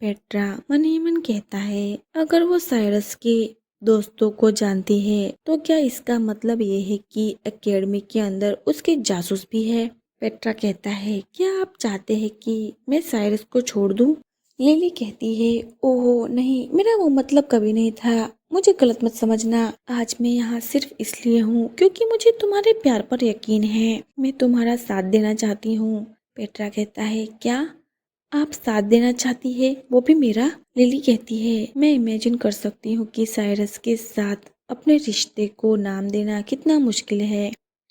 Petra मन ही मन कहता है, अगर वो साइरस के दोस्तों को जानती है तो क्या इसका मतलब ये है कि एकेडमी के अंदर उसके जासूस भी है। पेट्रा कहता है, क्या आप चाहते हैं कि मैं साइरस को छोड़ दूं? लिली कहती है, ओहो नहीं, मेरा वो मतलब कभी नहीं था, मुझे गलत मत समझना। आज मैं यहाँ सिर्फ इसलिए हूँ क्योंकि मुझे तुम्हारे प्यार पर यकीन है, मैं तुम्हारा साथ देना चाहती हूँ। पेट्रा कहता है, क्या आप साथ देना चाहती है, वो भी मेरा? लिली कहती है, मैं इमेजिन कर सकती हूँ कि साइरस के साथ अपने रिश्ते को नाम देना कितना मुश्किल है,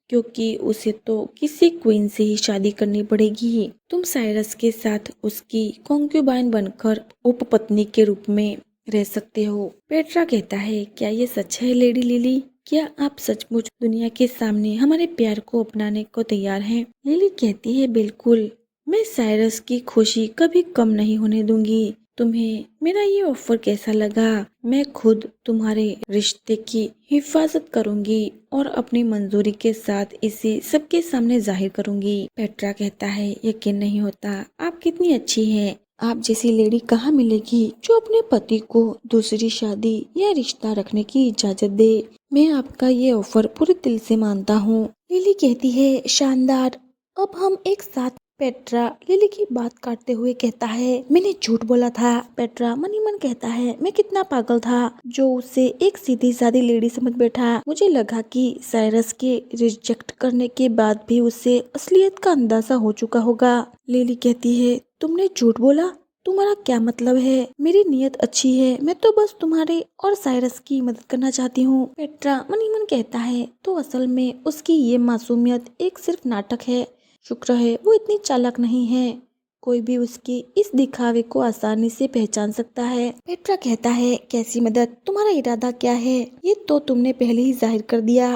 क्योंकि उसे तो किसी क्वीन से ही शादी करनी पड़ेगी। तुम साइरस के साथ उसकी कॉन्क्यूबाइन बनकर उपपत्नी के रूप में रह सकते हो। पेट्रा कहता है, क्या ये सच है लेडी लिली? क्या आप सचमुच दुनिया के सामने हमारे प्यार को अपनाने को तैयार हैं? लिली कहती है, बिल्कुल, मैं साइरस की खुशी कभी कम नहीं होने दूंगी। तुम्हें मेरा ये ऑफर कैसा लगा? मैं खुद तुम्हारे रिश्ते की हिफाजत करूंगी और अपनी मंजूरी के साथ इसे सबके सामने जाहिर करूंगी। पेट्रा कहता है, यकीन नहीं होता, आप कितनी अच्छी हैं। आप जैसी लेडी कहाँ मिलेगी जो अपने पति को दूसरी शादी या रिश्ता रखने की इजाजत दे। मैं आपका ये ऑफर पूरे दिल से मानता हूँ। लिली कहती है, शानदार, अब हम एक साथ। पेट्रा लिली की बात काटते हुए कहता है, मैंने झूठ बोला था। पेट्रा मन ही मन कहता है, मैं कितना पागल था जो उसे एक सीधी सादी लेडी समझ बैठा। मुझे लगा कि साइरस के रिजेक्ट करने के बाद भी उसे असलियत का अंदाजा हो चुका होगा। लिली कहती है, तुमने झूठ बोला? तुम्हारा क्या मतलब है? मेरी नीयत अच्छी है, मैं तो बस तुम्हारे और साइरस की मदद करना चाहती हूँ। पेट्रा मन ही मन कहता है, तो असल में उसकी ये मासूमियत एक सिर्फ नाटक है। शुक्र है वो इतनी चालाक नहीं है, कोई भी उसकी इस दिखावे को आसानी से पहचान सकता है। पेट्रा कहता है, कैसी मदद? तुम्हारा इरादा क्या है? ये तो तुमने पहले ही जाहिर कर दिया,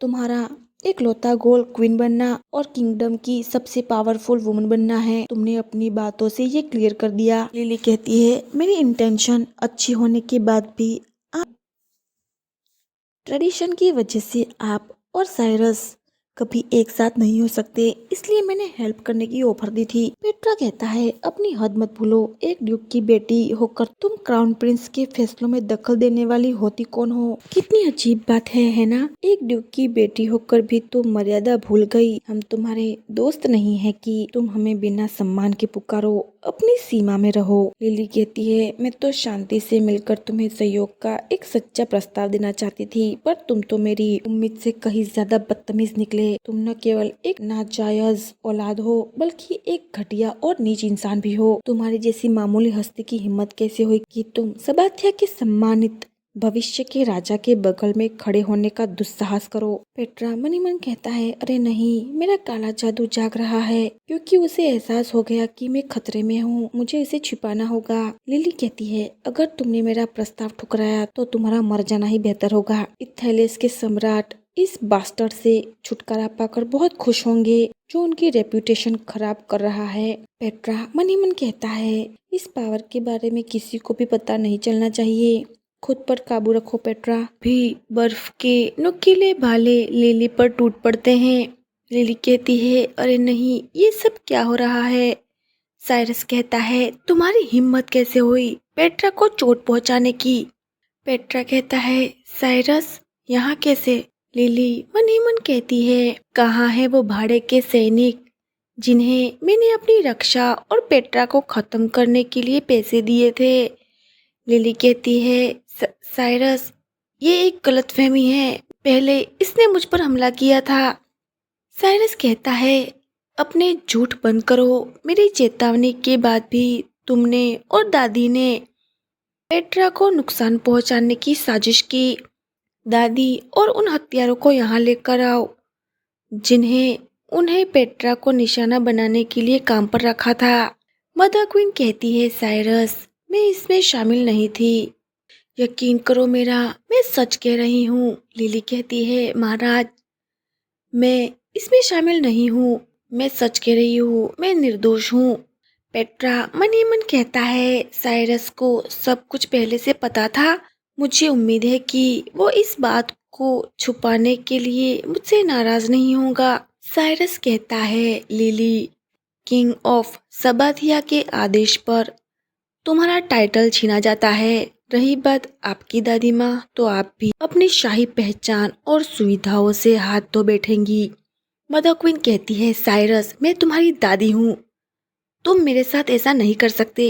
तुम्हारा इकलौता गोल क्वीन बनना और किंगडम की सबसे पावरफुल वुमन बनना है। तुमने अपनी बातों से ये क्लियर कर दिया। लिली कहती है, मेरी इंटेंशन अच्छी होने के बाद भी आप ट्रेडिशन की वजह से आप और साइरस कभी एक साथ नहीं हो सकते, इसलिए मैंने हेल्प करने की ऑफर दी थी। पेट्रा कहता है, अपनी हद मत भूलो, एक ड्यूक की बेटी होकर तुम क्राउन प्रिंस के फैसलों में दखल देने वाली होती कौन हो? कितनी अजीब बात है ना? एक ड्यूक की बेटी होकर भी तुम मर्यादा भूल गई। हम तुम्हारे दोस्त नहीं है कि तुम हमें बिना सम्मान के पुकारो, अपनी सीमा में रहो। लिली कहती है, मैं तो शांति से मिलकर तुम्हें सहयोग का एक सच्चा प्रस्ताव देना चाहती थी, पर तुम तो मेरी उम्मीद से कहीं ज्यादा बदतमीज निकले। तुम न केवल एक नाजायज औलाद हो, बल्कि एक घटिया और नीच इंसान भी हो। तुम्हारी जैसी मामूली हस्ती की हिम्मत कैसे हुई कि तुम सबाथिया के सम्मानित भविष्य के राजा के बगल में खड़े होने का दुस्साहस करो? पेट्रा मन ही मन कहता है, अरे नहीं, मेरा काला जादू जाग रहा है, क्योंकि उसे एहसास हो गया कि मैं खतरे में हूँ, मुझे इसे छिपाना होगा। लिली कहती है, अगर तुमने मेरा प्रस्ताव ठुकराया तो तुम्हारा मर जाना ही बेहतर होगा। इथेलेस के सम्राट इस बास्टर्ड से छुटकारा पाकर बहुत खुश होंगे, जो उनकी रेप्यूटेशन खराब कर रहा है। पेट्रा मन ही मन कहता है, इस पावर के बारे में किसी को भी पता नहीं चलना चाहिए। खुद पर काबू रखो। पेट्रा भी बर्फ के नुकीले भाले लिली पर टूट पड़ते हैं। लिली कहती है, अरे नहीं, ये सब क्या हो रहा है? साइरस कहता है, तुम्हारी हिम्मत कैसे हुई पेट्रा को चोट पहुंचाने की? पेट्रा कहता है, साइरस यहाँ कैसे? लिली मन ही मन कहती है, कहाँ है वो भाड़े के सैनिक जिन्हें मैंने अपनी रक्षा और पेट्रा को खत्म करने के लिए पैसे दिए थे? लिली कहती है, साइरस, ये एक गलतफहमी है, पहले इसने मुझ पर हमला किया था। साइरस कहता है, अपने झूठ बंद करो, मेरी चेतावनी के बाद भी तुमने और दादी ने पेट्रा को नुकसान पहुंचाने की साजिश की। दादी और उन हत्यारों को यहाँ लेकर आओ जिन्हें उन्हें पेट्रा को निशाना बनाने के लिए काम पर रखा था। मदर क्वीन कहती है, साइरस, मैं इसमें शामिल नहीं थी, यकीन करो मेरा, मैं सच कह रही हूँ। लिली कहती है, महाराज, मैं इसमें शामिल नहीं हूँ, मैं सच कह रही हूँ, मैं निर्दोष हूँ। पेट्रा मन ही मन कहता है, साइरस को सब कुछ पहले से पता था, मुझे उम्मीद है कि वो इस बात को छुपाने के लिए मुझसे नाराज नहीं होगा। साइरस कहता है, लिली, किंग ऑफ सबाथिया के आदेश पर तुम्हारा टाइटल छीना जाता है। रही बात आपकी दादी माँ, तो आप भी अपनी शाही पहचान और सुविधाओं से हाथ धो बैठेंगी। मदर क्वीन कहती है, साइरस, मैं तुम्हारी दादी हूँ, तुम मेरे साथ ऐसा नहीं कर सकते।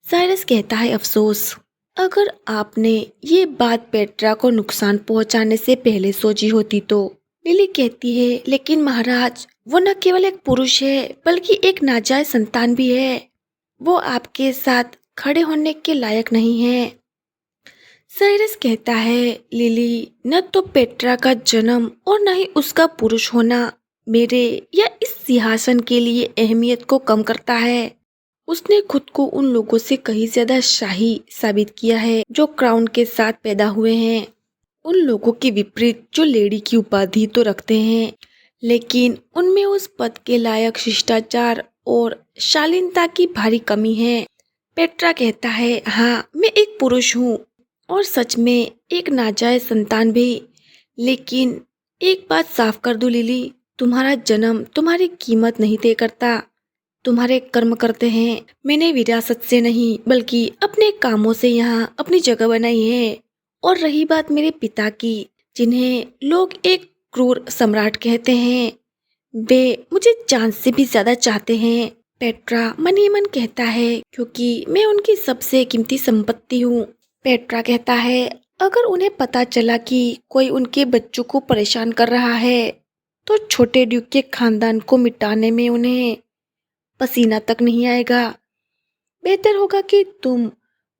साइरस कहता है, अफसोस, अगर आपने ये बात पेट्रा को नुकसान पहुंचाने से पहले सोची होती तो। लिली कहती है, लेकिन महाराज, वो न केवल एक पुरुष है बल्कि एक नाजायज संतान भी है। वो आपके साथ खड़े होने के लायक नहीं है। साइरस कहता है, लिली, न तो पेट्रा का जन्म और न ही उसका पुरुष होना मेरे या इस सिंहासन के लिए अहमियत को कम करता है। उसने खुद को उन लोगों से कहीं ज्यादा शाही साबित किया है जो क्राउन के साथ पैदा हुए हैं। उन लोगों के विपरीत जो लेडी की उपाधि तो रखते हैं, लेकिन उनमें उस पद के लायक शिष्टाचार और शालीनता की भारी कमी है। पेट्रा कहता है, हाँ, मैं एक पुरुष हूँ और सच में एक नाजायज संतान भी। लेकिन एक बात साफ कर दूं लिली, तुम्हारा जन्म तुम्हारी कीमत नहीं तय करता, तुम्हारे कर्म करते हैं। मैंने विरासत से नहीं बल्कि अपने कामों से यहाँ अपनी जगह बनाई है। और रही बात मेरे पिता की, जिन्हें लोग एक क्रूर सम्राट कहते हैं, वे मुझे जान से भी ज्यादा चाहते हैं। पेट्रा मन ही मन कहता है, क्योंकि मैं उनकी सबसे कीमती संपत्ति हूँ। पेट्रा कहता है, अगर उन्हें पता चला कि कोई उनके बच्चों को परेशान कर रहा है तो छोटे ड्यूक के खानदान को मिटाने में उन्हें पसीना तक नहीं आएगा। बेहतर होगा कि तुम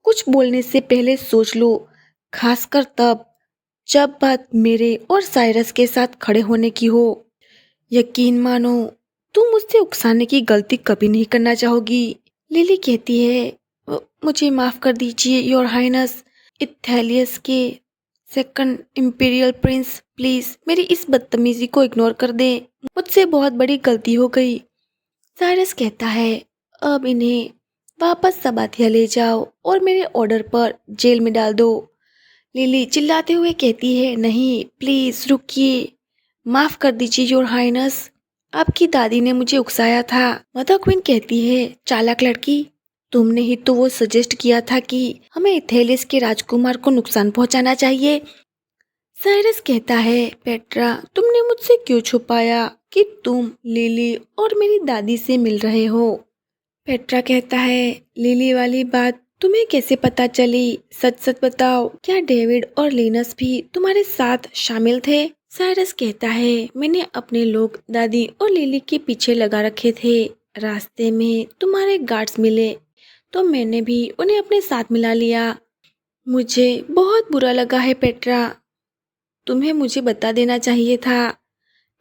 कुछ बोलने से पहले सोच लो, खासकर तब जब बात मेरे और साइरस के साथ खड़े होने की हो। यकीन मानो, तुम मुझसे उकसाने की गलती कभी नहीं करना चाहोगी। लिली कहती है, मुझे माफ कर दीजिए योर हाइनस, इथेलियस के सेकंड इंपीरियल प्रिंस, प्लीज मेरी इस बदतमीजी को इग्नोर कर दें, मुझसे बहुत बड़ी गलती हो गई। साइरस कहता है, अब इन्हें वापस सबाथिया ले जाओ और मेरे ऑर्डर पर जेल में डाल दो। लिली चिल्लाते हुए कहती है, नहीं, प्लीज रुकिए, माफ कर दीजिए योर हाइनस, आपकी दादी ने मुझे उकसाया था। मदर क्वीन कहती है, चालाक लड़की, तुमने ही तो वो सजेस्ट किया था कि हमें इथेलियस के राजकुमार को नुकसान पहुंचाना चाहिए। साइरस कहता है, पेट्रा, तुमने मुझसे क्यों छुपाया कि तुम लिली और मेरी दादी से मिल रहे हो? पेट्रा कहता है, लिली वाली बात तुम्हें कैसे पता चली? सच सच बताओ, क्या डेविड और लिनस भी तुम्हारे साथ शामिल थे? साइरस कहता है, मैंने अपने लोग दादी और लिली के पीछे लगा रखे थे। रास्ते में तुम्हारे गार्ड्स मिले तो मैंने भी उन्हें अपने साथ मिला लिया। मुझे बहुत बुरा लगा है पेट्रा, तुम्हें मुझे बता देना चाहिए था।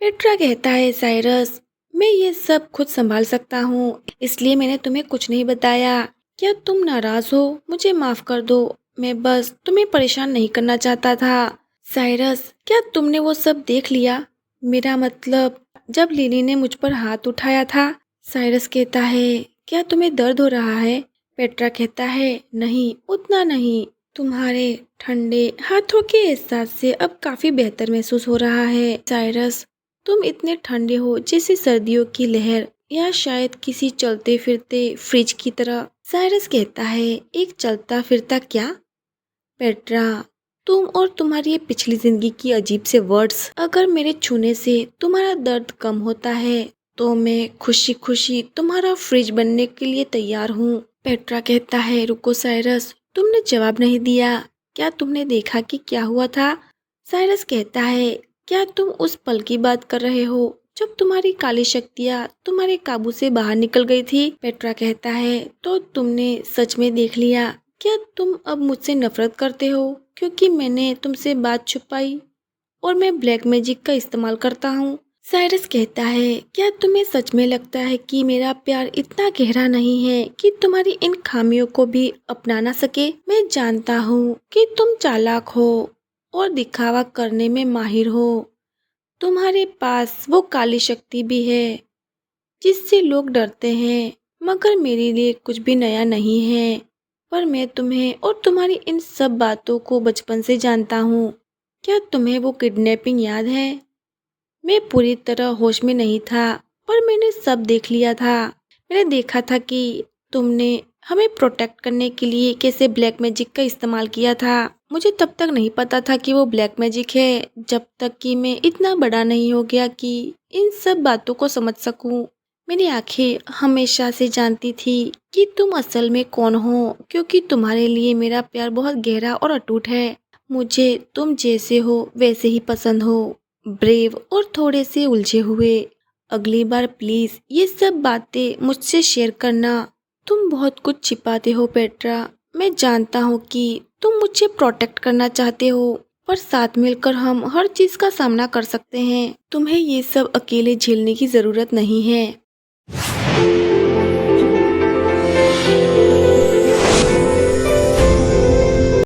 पेट्रा कहता है, साइरस, मैं ये सब खुद संभाल सकता हूँ, इसलिए मैंने तुम्हें कुछ नहीं बताया। क्या तुम नाराज हो? मुझे माफ कर दो, मैं बस तुम्हें परेशान नहीं करना चाहता था। साइरस, क्या तुमने वो सब देख लिया? मेरा मतलब, जब लिली ने मुझ पर हाथ उठाया था। साइरस कहता है, क्या तुम्हें दर्द हो रहा है? पेट्रा कहता है, नहीं, उतना नहीं, तुम्हारे ठंडे हाथों के एहसास से अब काफी बेहतर महसूस हो रहा है। साइरस, तुम इतने ठंडे हो जैसे सर्दियों की लहर या शायद किसी चलते फिरते फ्रिज की तरह। साइरस कहता है, एक चलता फिरता क्या? पेट्रा, तुम और तुम्हारी ये पिछली जिंदगी की अजीब से वर्ड्स, अगर मेरे छूने से तुम्हारा दर्द कम होता है तो मैं खुशी खुशी तुम्हारा फ्रिज बनने के लिए तैयार हूँ। पेट्रा कहता है, रुको साइरस, तुमने जवाब नहीं दिया। क्या तुमने देखा कि क्या हुआ था? साइरस कहता है, क्या तुम उस पल की बात कर रहे हो जब तुम्हारी काली शक्तियाँ तुम्हारे काबू से बाहर निकल गई थी? पेट्रा कहता है, तो तुमने सच में देख लिया। क्या तुम अब मुझसे नफरत करते हो क्योंकि मैंने तुमसे बात छुपाई और मैं ब्लैक मैजिक का इस्तेमाल करता हूँ? साइरस कहता है, क्या तुम्हें सच में लगता है कि मेरा प्यार इतना गहरा नहीं है कि तुम्हारी इन खामियों को भी अपना ना सके? मैं जानता हूँ कि तुम चालाक हो और दिखावा करने में माहिर हो। तुम्हारे पास वो काली शक्ति भी है जिससे लोग डरते हैं, मगर मेरे लिए कुछ भी नया नहीं है। पर मैं तुम्हें और तुम्हारी इन सब बातों को बचपन से जानता हूँ। क्या तुम्हें वो किडनैपिंग याद है? मैं पूरी तरह होश में नहीं था, पर मैंने सब देख लिया था। मैंने देखा था कि तुमने हमें प्रोटेक्ट करने के लिए कैसे ब्लैक मैजिक का इस्तेमाल किया था। मुझे तब तक नहीं पता था कि वो ब्लैक मैजिक है, जब तक कि मैं इतना बड़ा नहीं हो गया कि इन सब बातों को समझ सकूं। मेरी आंखें हमेशा से जानती थी कि तुम असल में कौन हो, क्योंकि तुम्हारे लिए मेरा प्यार बहुत गहरा और अटूट है। मुझे तुम जैसे हो वैसे ही पसंद हो, ब्रेव और थोड़े से उलझे हुए। अगली बार प्लीज ये सब बातें मुझसे शेयर करना। तुम बहुत कुछ छिपाते हो पेट्रा। मैं जानता हूँ कि तुम मुझे प्रोटेक्ट करना चाहते हो, पर साथ मिलकर हम हर चीज का सामना कर सकते हैं। तुम्हें ये सब अकेले झेलने की जरूरत नहीं है।